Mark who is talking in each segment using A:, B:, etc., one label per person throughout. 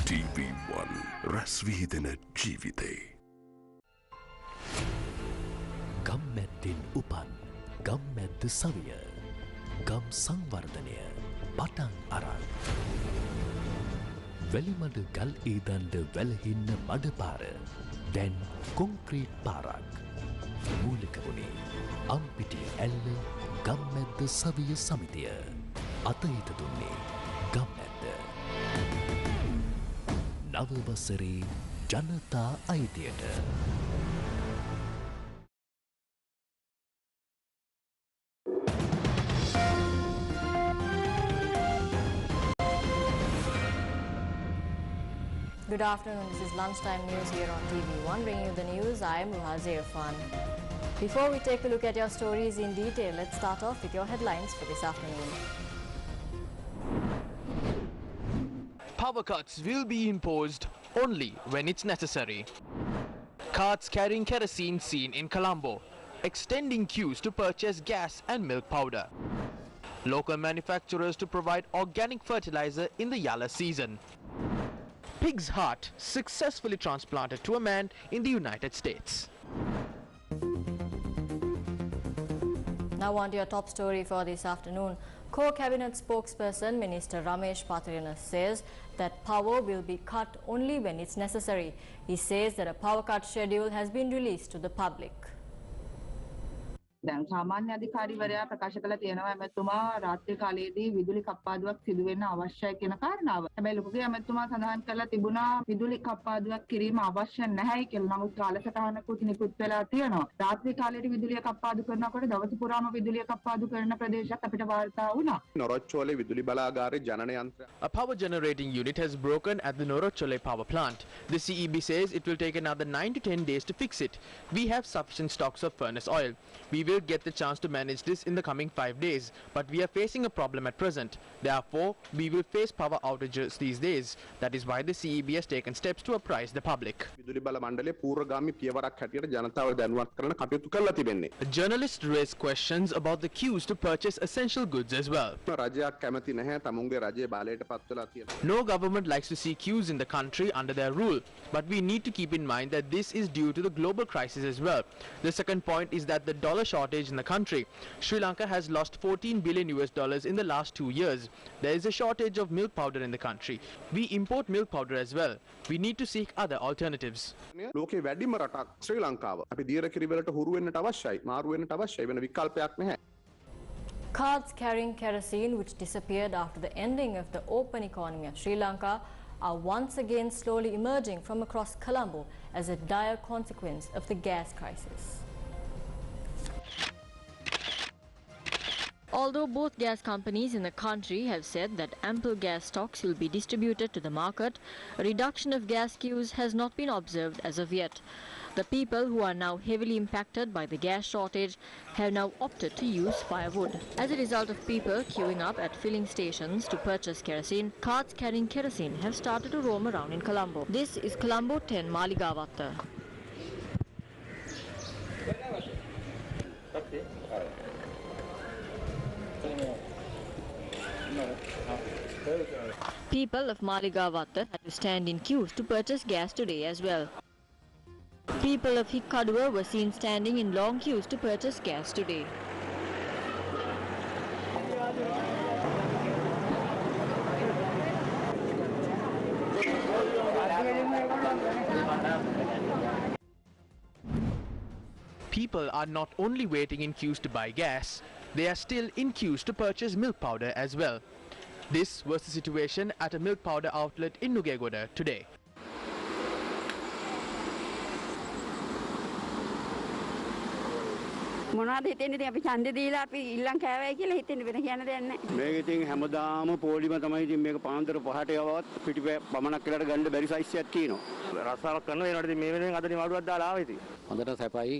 A: TV1 රැස්වීදෙන ජීවිතේ
B: ගම්මැද්දෙන් උපන් ගම්මැද්ද සවිය ගම් සංවර්ධනය පටන් අරන් වැලිමඩ ගල් ඒදන්ඩ වැලහින්න මඩපාර දැන් කොන්ක්‍රීට් පාරක් මූලික වුණේ අම්පිටිය ඇල්ල ගම්මැද්ද සවිය සමිතිය අතහිත දුන්නේ ගම්මැද්ද නව වසරේ ජනතා අයිතියට
C: Good afternoon, this is Lunchtime News here on TV1. Bringing you the news, I am Ruhazi Irfan. Before we take a look at your stories in detail, let's start off with your headlines for this afternoon.
D: Power cuts will be imposed only when it's necessary. Carts carrying kerosene seen in Colombo, extending queues to purchase gas and milk powder. Local manufacturers to provide organic fertilizer in the Yalla season. Pig's heart successfully transplanted to a man in the United States.
C: Now on to your top story for this afternoon. Core Cabinet spokesperson Minister Ramesh Patriyana says that power will be cut only when it's necessary. He says that a power cut schedule has been released to the public.
E: දැන් සාමාන්‍ය අධිකාරිවරයා ප්‍රකාශ කළා තියෙනවා එමෙතුමා රාත්‍රී කාලයේදී විදුලි කප්පාදුවක් සිදු වෙන්න අවශ්‍යයි කියන කාරණාව. හැබැයි ලොකුගේ එමෙතුමා සඳහන් කළා තිබුණා විදුලි කප්පාදුවක් කිරීම අවශ්‍ය නැහැයි කියලා. නමුත් කාලසටහනකුත් නිකුත් වෙලා තියෙනවා. රාත්‍රී කාලයේදී විදුලිය කප්පාදු කරනකොට දවස පුරාම විදුලිය කප්පාදු කරන ප්‍රදේශයක් අපිට වාර්තා වුණා.
F: නොරොච්චෝලේ විදුලි බලාගාරේ ජනන යන්ත්‍රය.
D: A power generating unit has broken at the Norochole power plant. The CEB says it will take another 9 to 10 days to fix it. We have sufficient stocks of furnace oil. We will get the chance to manage this in the coming 5 days, but we are facing a problem at present. Therefore, we will face power outages these days. That is why the CEB has taken steps to apprise the public.
F: විදුලි බල මණ්ඩලයේ පූර්වගාමී පියවරක් හැටියට ජනතාව දැනුවත් කරන කටයුතු කළා තිබෙන්නේ.
D: Journalists raised questions about the queues to purchase essential goods as well.
F: රජයක් කැමති නැහැ තමුන්ගේ රජයේ බලයට පත් වෙලා තියෙනවා.
D: No government likes to see queues in the country under their rule, but we need to keep in mind that this is due to the global crisis as well. The second point is that the dollar shortage in the country. Sri Lanka has lost 14 billion US dollars in the last 2 years. There is a shortage of milk powder in the country. We import milk powder as well. We need to seek other alternatives.
F: ලෝකේ වැඩිම රටක් ශ්‍රී ලංකාව. අපි දියර කිරිවලට හුරු වෙන්නට අවශ්‍යයි. මාරු වෙන්නට අවශ්‍යයි වෙන විකල්පයක් නැහැ.
C: Carts carrying kerosene, which disappeared after the ending of the open economy of Sri Lanka, are once again slowly emerging from across Colombo as a dire consequence of the gas crisis. Although both gas companies in the country have said that ample gas stocks will be distributed to the market, a reduction of gas queues has not been observed as of yet. The people who are now heavily impacted by the gas shortage have now opted to use firewood. As a result of people queuing up at filling stations to purchase kerosene, carts carrying kerosene have started to roam around in Colombo. This is Colombo 10 Maligavatta. People of Maligavatta had to stand in queues to purchase gas today as well. People of Hikkadua were seen standing in long queues to purchase gas today.
D: People are not only waiting in queues to buy gas, they are still in queues to purchase milk powder as well. This was the situation at a milk powder outlet in Nugegoda today.
G: මොනවද හිතෙන්නේ ඉතින් අපි ඡන්දේ දීලා අපි ඉල්ලන් කෑවයි කියලා හිතෙන්නේ වෙන කියන්න දෙයක් නැහැ.
H: මේක ඉතින් හැමදාම පොලිම තමයි ඉතින් මේක පාන්දර පහට යවවත් පිටිපැ පමණක් කියලාට ගන්න බැරි සයිස් එකක් තියෙනවා. රස්සාවක් කරනවා ඒනට ඉතින් මේ වෙනුවෙන් අද නිවාඩුවක් දාලා ආවා ඉතින්.
I: හොඳට සැපයි.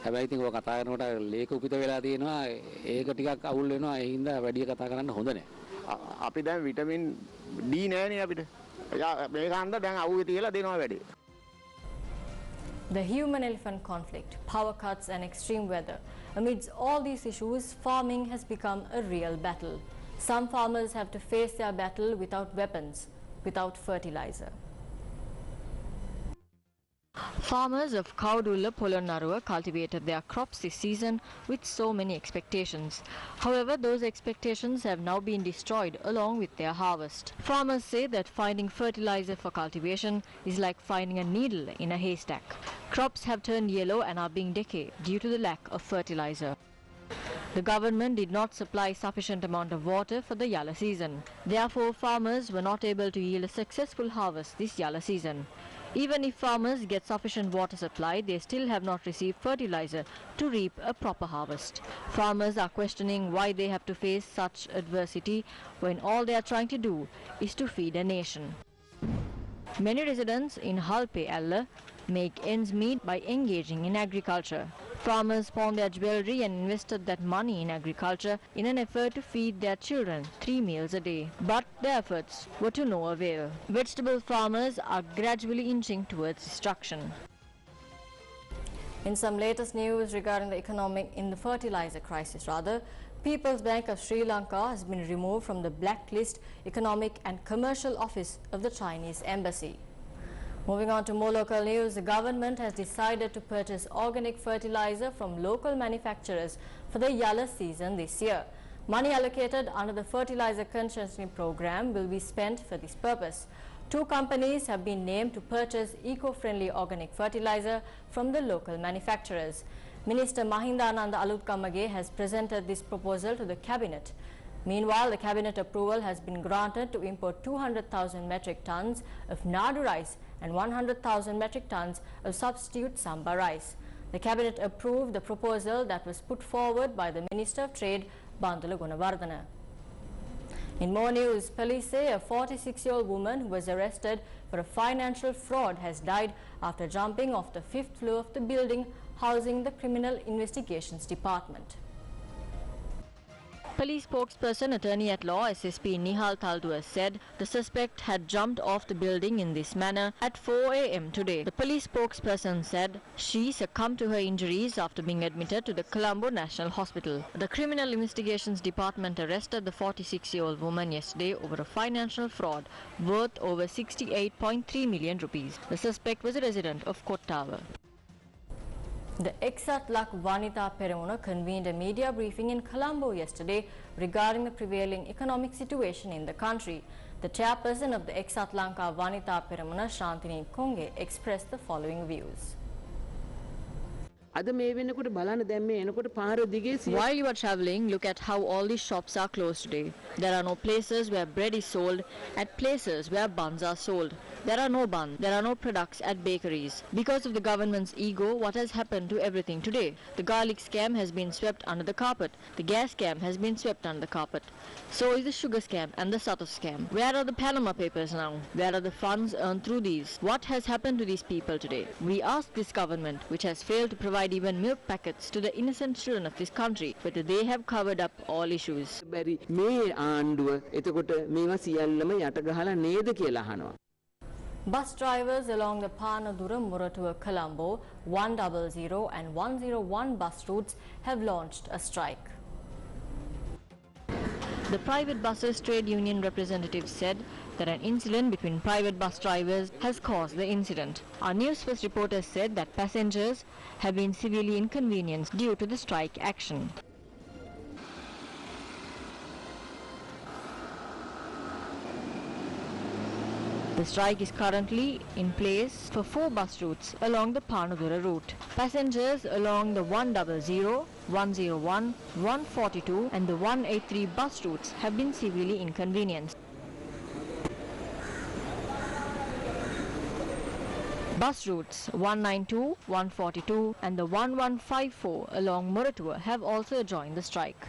I: හැබැයි ඉතින් ඔය කතා කරනකොට ලේක උපිත වෙලා තියෙනවා. ඒක ටිකක් අවුල් වෙනවා. ඒ හින්දා වැඩි කතා කරන්න හොඳ නැහැ.
H: අපි දැන් විටමින් D නෑනේ අපිට. මේක හන්ද දැන් අවුවේ තියලා දෙනවා වැඩි.
C: The human-elephant conflict, power cuts and extreme weather. Amidst all these issues, farming has become a real battle. Some farmers have to face their battle without weapons, without fertilizer. Farmers of Kaudulla Polonnaruwa cultivated their crops this season with so many expectations. However, those expectations have now been destroyed along with their harvest. Farmers say that finding fertilizer for cultivation is like finding a needle in a haystack. Crops have turned yellow and are being decayed due to the lack of fertilizer. The government did not supply sufficient amount of water for the Yalla season. Therefore, farmers were not able to yield a successful harvest this Yalla season. Even if farmers get sufficient water supply, they still have not received fertilizer to reap a proper harvest. Farmers are questioning why they have to face such adversity when all they are trying to do is to feed a nation. Many residents in Halpe Alla make ends meet by engaging in agriculture. Farmers pawn their jewelry and invested that money in agriculture in an effort to feed their children 3 meals a day. But their efforts were to no avail. Vegetable farmers are gradually inching towards destruction. In some latest news regarding the fertilizer crisis, People's Bank of Sri Lanka has been removed from the blacklist Economic and Commercial Office of the Chinese Embassy. Moving on to more local news, the government has decided to purchase organic fertilizer from local manufacturers for the Yalla season this year. Money allocated under the fertilizer concession program will be spent for this purpose. 2 companies have been named to purchase eco-friendly organic fertilizer from the local manufacturers. Minister Mahindananda Alutkamage has presented this proposal to the cabinet. Meanwhile, the cabinet approval has been granted to import 200,000 metric tons of Nadu rice and 100,000 metric tons of substitute Samba rice. The cabinet approved the proposal that was put forward by the Minister of Trade, Bandula Gunawardana. In more news, police say a 46-year-old woman who was arrested for a financial fraud has died after jumping off the 5th floor of the building housing the Criminal Investigations Department. Police spokesperson Attorney at Law SSP Nihal Taldua said the suspect had jumped off the building in this manner at 4 a.m. today. The police spokesperson said she succumbed to her injuries after being admitted to the Colombo National Hospital. The Criminal Investigations Department arrested the 46-year-old woman yesterday over a financial fraud worth over 68.3 million rupees. The suspect was a resident of Kottawa. The Exatlak Vanita Peramuna convened a media briefing in Colombo yesterday regarding the prevailing economic situation in the country. The chairperson of the Exatlanka Vanita Peramuna, Shantini Konge, expressed the following views.
J: While
C: you are travelling, look at how all these shops are closed today. There are no places where bread is sold, at places where buns are sold. There are no buns, there are no products at bakeries. Because of the government's ego, what has happened to everything today? The garlic scam has been swept under the carpet. The gas scam has been swept under the carpet. So is the sugar scam and the Sato scam. Where are the Panama Papers now? Where are the funds earned through these? What has happened to these people today? We ask this government, which has failed to provide even milk packets to the innocent children of this country, whether they have covered up all issues. Bus drivers along the Panadura Muratua Colombo 100 and 101 bus routes have launched a strike. The private buses trade union representative said that an incident between private bus drivers has caused the incident. Our Newsfirst reporter said that passengers have been severely inconvenienced due to the strike action. The strike is currently in place for 4 bus routes along the Panadura route. Passengers along the 100, 101, 142 and the 183 bus routes have been severely inconvenienced. Bus routes 192, 142 and the 1154 along Muratua have also joined the strike.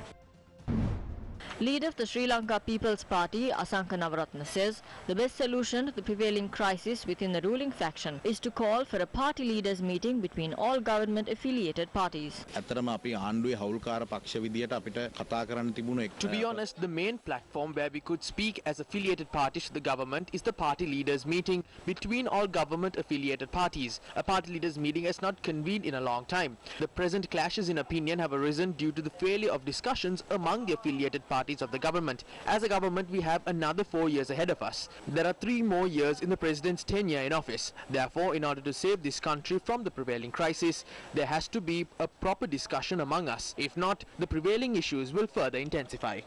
C: Leader of the Sri Lanka People's Party, Asanka Navaratna, says the best solution to the prevailing crisis within the ruling faction is to call for a party leaders meeting between all government-affiliated parties.
K: To
D: be honest, the main platform where we could speak as affiliated parties to the government is the party leaders meeting between all government-affiliated parties. A party leaders meeting has not convened in a long time. The present clashes in opinion have arisen due to the failure of discussions among the affiliated parties priorities of the government. As a government, we have another 4 years ahead of us. There are 3 more years in the president's tenure in office. Therefore, in order to save this country from the prevailing crisis, there has to be a proper discussion among us. If not, the prevailing issues will further intensify.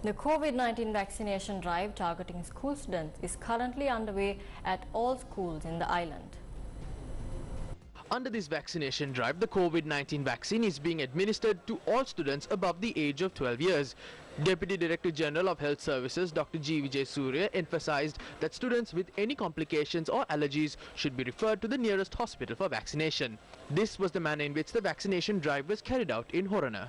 C: The COVID-19 vaccination drive targeting school students is currently underway at all schools in the island.
D: Under this vaccination drive, the COVID-19 vaccine is being administered to all students above the age of 12 years. Deputy Director General of Health Services Dr. G. Vijay Surya emphasized that students with any complications or allergies should be referred to the nearest hospital for vaccination. This was the manner in which the vaccination drive was carried out in Horana.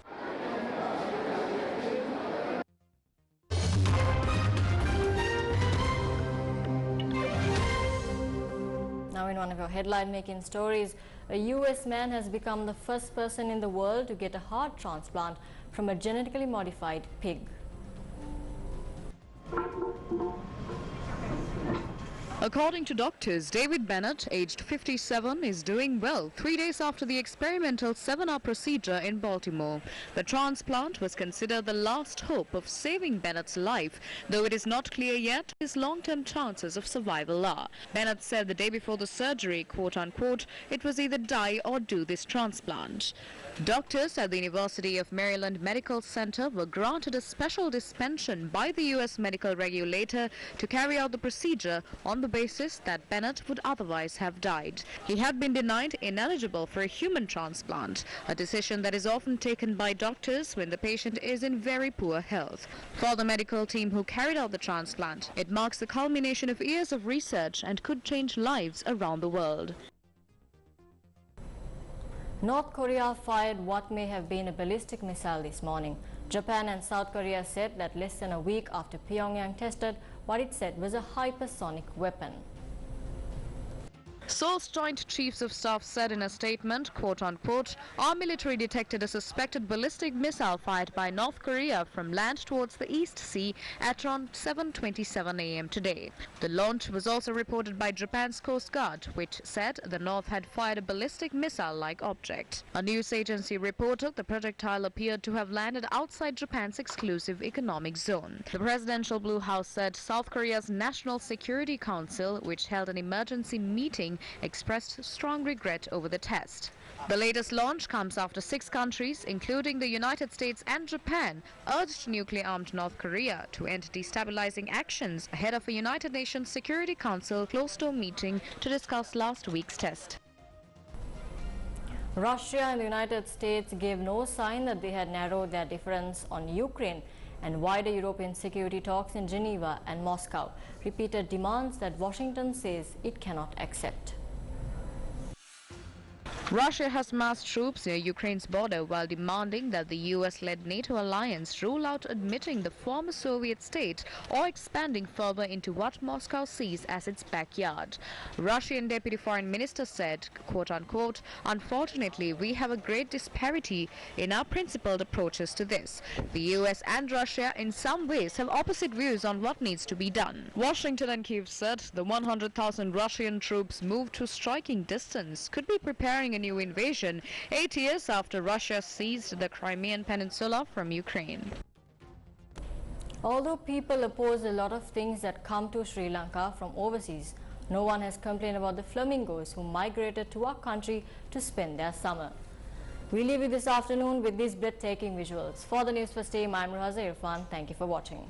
C: Now in one of your headline-making stories, a US man has become the first person in the world to get a heart transplant from a genetically modified pig.
K: According to doctors, David Bennett, aged 57, is doing well 3 days after the experimental 7-hour procedure in Baltimore. The transplant was considered the last hope of saving Bennett's life, though it is not clear yet his long-term chances of survival are. Bennett said the day before the surgery, quote-unquote, it was either die or do this transplant. Doctors at the University of Maryland Medical Center were granted a special dispensation by the U.S. medical regulator to carry out the procedure on the basis that Bennett would otherwise have died. He had been denied ineligible for a human transplant, a decision that is often taken by doctors when the patient is in very poor health. For the medical team who carried out the transplant, it marks the culmination of years of research and could change lives around the world.
C: North Korea fired what may have been a ballistic missile this morning. Japan and South Korea said that less than a week after Pyongyang tested what it said was a hypersonic weapon.
K: Seoul's Joint Chiefs of Staff said in a statement, quote-unquote, our military detected a suspected ballistic missile fired by North Korea from land towards the East Sea at around 7:27 a.m. today. The launch was also reported by Japan's Coast Guard, which said the North had fired a ballistic missile-like object. A news agency reported the projectile appeared to have landed outside Japan's exclusive economic zone. The presidential Blue House said South Korea's National Security Council, which held an emergency meeting, expressed strong regret over the test. The latest launch comes after 6 countries, including the United States and Japan, urged nuclear-armed North Korea to end destabilizing actions ahead of a United Nations Security Council closed-door meeting to discuss last week's test.
C: Russia and the United States gave no sign that they had narrowed their difference on Ukraine, and wider European security talks in Geneva and Moscow repeated demands that Washington says it cannot accept.
K: Russia has massed troops near Ukraine's border while demanding that the US-led NATO alliance rule out admitting the former Soviet state or expanding further into what Moscow sees as its backyard. Russian Deputy Foreign Minister said, quote-unquote, unfortunately, we have a great disparity in our principled approaches to this. The US and Russia in some ways have opposite views on what needs to be done. Washington and Kyiv said the 100,000 Russian troops moved to striking distance could be preparing a new invasion 8 years after Russia seized the Crimean Peninsula from Ukraine.
C: Although people oppose a lot of things that come to Sri Lanka from overseas, no one has complained about the flamingos who migrated to our country to spend their summer. We leave you this afternoon with these breathtaking visuals. For the Newsfirst team, I'm Raza Irfan. Thank you for watching.